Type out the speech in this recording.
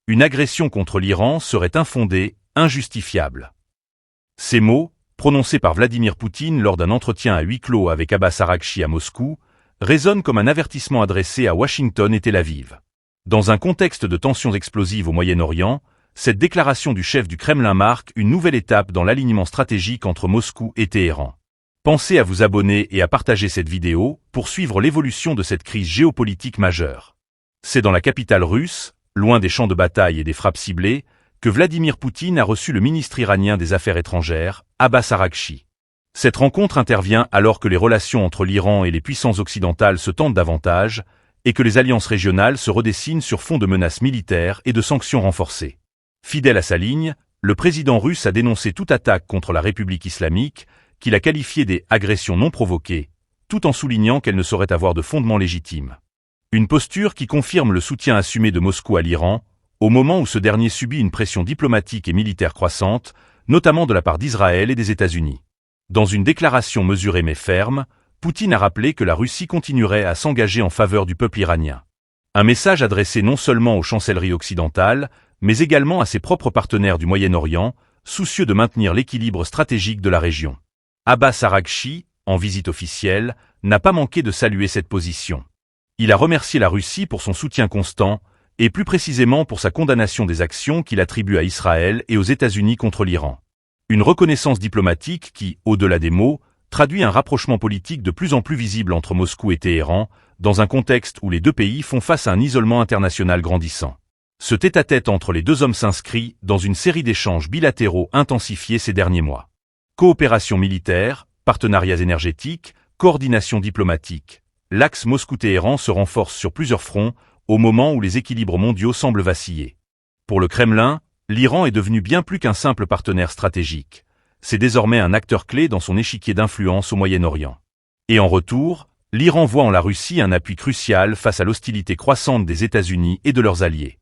Une agression contre l'Iran serait infondée, injustifiable. Ces mots, prononcés par Vladimir Poutine lors d'un entretien à huis clos avec Abbas Araghchi à Moscou, résonnent comme un avertissement adressé à Washington et Tel Aviv. Dans un contexte de tensions explosives au Moyen-Orient, cette déclaration du chef du Kremlin marque une nouvelle étape dans l'alignement stratégique entre Moscou et Téhéran. Pensez à vous abonner et à partager cette vidéo pour suivre l'évolution de cette crise géopolitique majeure. C'est dans la capitale russe, loin des champs de bataille et des frappes ciblées, que Vladimir Poutine a reçu le ministre iranien des Affaires étrangères, Abbas Araghchi. Cette rencontre intervient alors que les relations entre l'Iran et les puissances occidentales se tendent davantage et que les alliances régionales se redessinent sur fond de menaces militaires et de sanctions renforcées. Fidèle à sa ligne, le président russe a dénoncé toute attaque contre la République islamique, qu'il a qualifiée des « agressions non provoquées », tout en soulignant qu'elles ne sauraient avoir de fondement légitime. Une posture qui confirme le soutien assumé de Moscou à l'Iran, au moment où ce dernier subit une pression diplomatique et militaire croissante, notamment de la part d'Israël et des États-Unis. Dans une déclaration mesurée mais ferme, Poutine a rappelé que la Russie continuerait à s'engager en faveur du peuple iranien. Un message adressé non seulement aux chancelleries occidentales, mais également à ses propres partenaires du Moyen-Orient, soucieux de maintenir l'équilibre stratégique de la région. Abbas Araghchi, en visite officielle, n'a pas manqué de saluer cette position. Il a remercié la Russie pour son soutien constant, et plus précisément pour sa condamnation des actions qu'il attribue à Israël et aux États-Unis contre l'Iran. Une reconnaissance diplomatique qui, au-delà des mots, traduit un rapprochement politique de plus en plus visible entre Moscou et Téhéran, dans un contexte où les deux pays font face à un isolement international grandissant. Ce tête-à-tête entre les deux hommes s'inscrit dans une série d'échanges bilatéraux intensifiés ces derniers mois. Coopération militaire, partenariats énergétiques, coordination diplomatique. L'axe Moscou-Téhéran se renforce sur plusieurs fronts, au moment où les équilibres mondiaux semblent vaciller. Pour le Kremlin, l'Iran est devenu bien plus qu'un simple partenaire stratégique. C'est désormais un acteur clé dans son échiquier d'influence au Moyen-Orient. Et en retour, l'Iran voit en la Russie un appui crucial face à l'hostilité croissante des États-Unis et de leurs alliés.